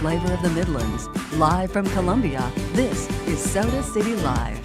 flavor of the Midlands. Live from Columbia, this is Soda City Live.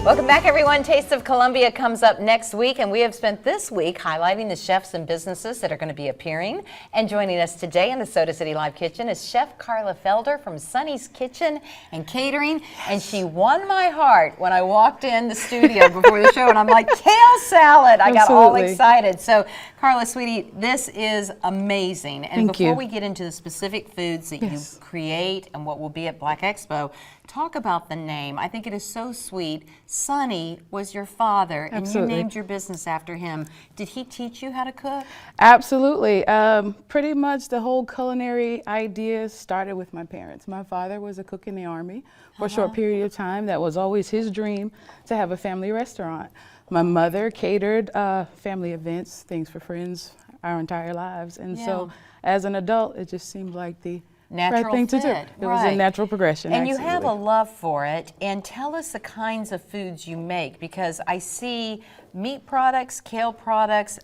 Welcome back, everyone. Taste of Columbia comes up next week, and we have spent this week highlighting the chefs and businesses that are going to be appearing. And joining us today in the Soda City Live kitchen is Chef Carla Felder from Sonny's Kitchen and Catering. And she won my heart when I walked in the studio before the show, and I'm like, kale salad. I got all excited. So, Carla, sweetie, this is amazing. And before we get into the specific foods that you create and what will be at Black Expo, talk about the name. I think it is so sweet. Sonny was your father, and you named your business after him. Did he teach you how to cook? Absolutely. Pretty much the whole culinary idea started with my parents. My father was a cook in the Army for a short period of time. That was always his dream, to have a family restaurant. My mother catered family events, things for friends, our entire lives. And so as an adult, it just seemed like the natural right thing to do. It was a natural progression. And you have a love for it. And tell us the kinds of foods you make, because I see meat products, kale products,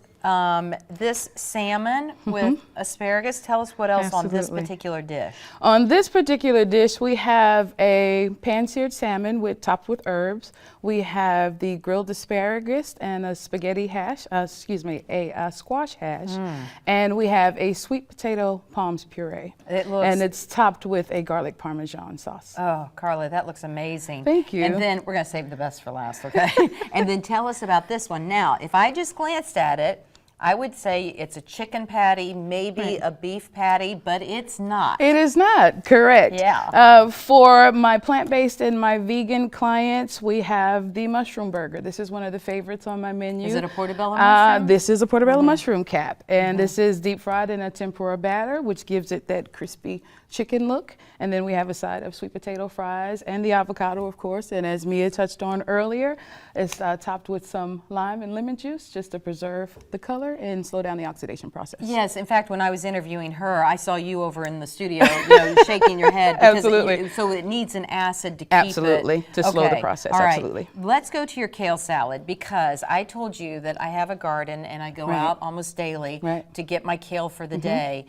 this salmon with asparagus. Tell us what else on this particular dish. On this particular dish, we have a pan-seared salmon topped with herbs. We have the grilled asparagus and a spaghetti hash, a squash hash. And we have a sweet potato palms puree. And it's topped with a garlic parmesan sauce. Oh, Carla, that looks amazing. Thank you. And then we're going to save the best for last, okay? And then tell us about this one. Now, if I just glanced at it, I would say it's a chicken patty, maybe a beef patty, but it's not. It is not, correct. Yeah. For my plant-based and my vegan clients, we have the mushroom burger. This is one of the favorites on my menu. Is it a portobello mushroom? This is a portobello mushroom cap, and this is deep fried in a tempura batter, which gives it that crispy chicken look. And then we have a side of sweet potato fries and the avocado, of course. And as Mia touched on earlier, it's topped with some lime and lemon juice just to preserve the color and slow down the oxidation process. Yes, in fact, when I was interviewing her, I saw you over in the studio, shaking your head. Absolutely. So it needs an acid to keep it. To slow the process. All right. Absolutely. Let's go to your kale salad, because I told you that I have a garden and I go out almost daily to get my kale for the day.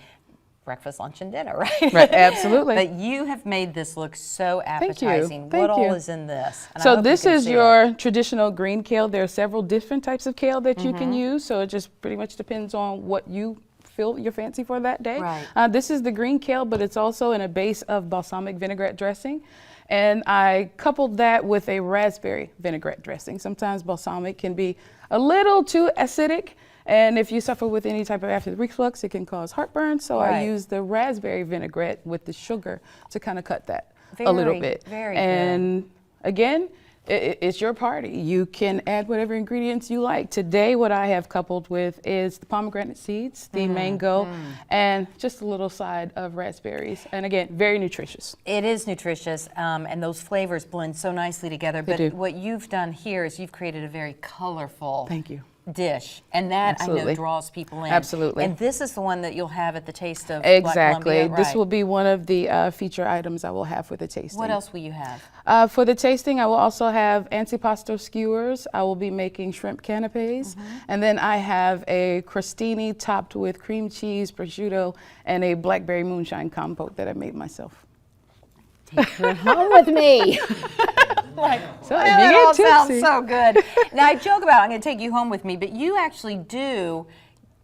Breakfast, lunch, and dinner, right? Right, absolutely. But you have made this look so appetizing. Thank you. What all is in this? And so this is your traditional green kale. There are several different types of kale that you can use, so it just pretty much depends on what you feel your fancy for that day. Right. This is the green kale, but it's also in a base of balsamic vinaigrette dressing. And I coupled that with a raspberry vinaigrette dressing. Sometimes balsamic can be a little too acidic, and if you suffer with any type of acid reflux, it can cause heartburn. So I use the raspberry vinaigrette with the sugar to kind of cut that a little bit. And again, it's your party. You can add whatever ingredients you like. Today, what I have coupled with is the pomegranate seeds, the mango, and just a little side of raspberries. And again, very nutritious. It is nutritious, and those flavors blend so nicely together. But what you've done here is you've created a very colorful dish, and that I know draws people in. Absolutely. And this is the one that you'll have at the Taste of Black Columbia, This will be one of the feature items I will have for the tasting. What else will you have? For the tasting, I will also have antipasto skewers. I will be making shrimp canapes, and then I have a crostini topped with cream cheese, prosciutto, and a blackberry moonshine compote that I made myself. Take her home with me. That all sounds so good. Now, I joke about I'm going to take you home with me, but you actually do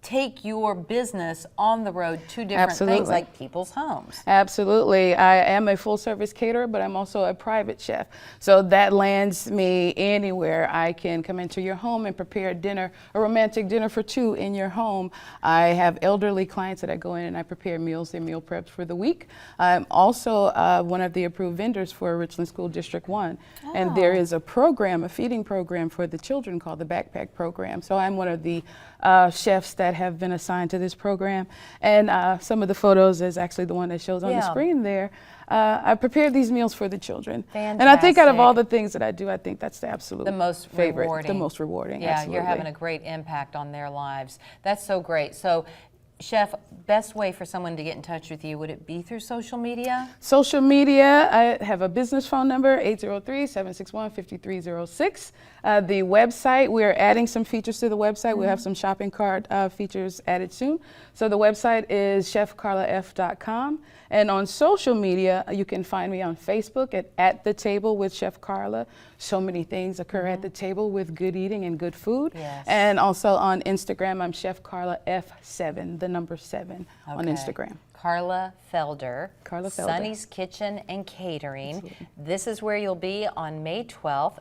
take your business on the road to different things like people's homes. Absolutely. I am a full service caterer, but I'm also a private chef. So that lands me anywhere. I can come into your home and prepare a dinner, a romantic dinner for two in your home. I have elderly clients that I go in and I prepare meals and meal preps for the week. I'm also one of the approved vendors for Richland School District 1. And there is a program, a feeding program for the children called the Backpack Program. So I'm one of the chefs that have been assigned to this program, and some of the photos is actually the one that shows on the screen there. I prepared these meals for the children. Fantastic. And I think out of all the things that I do, I think that's the absolute most favorite, rewarding. the most rewarding. Yeah, absolutely. You're having a great impact on their lives. That's so great. So Chef, best way for someone to get in touch with you, would it be through social media? Social media, I have a business phone number, 803-761-5306. The website, we're adding some features to the website. We'll have some shopping cart features added soon. So the website is chefcarlaf.com. And on social media, you can find me on Facebook at The Table with Chef Carla. So many things occur at the table with good eating and good food. Yes. And also on Instagram, I'm Chef Carla F7, the number 7 on Instagram. Carla Felder, Carla Felder. Sonny's Kitchen and Catering. Absolutely. This is where you'll be on May 12th.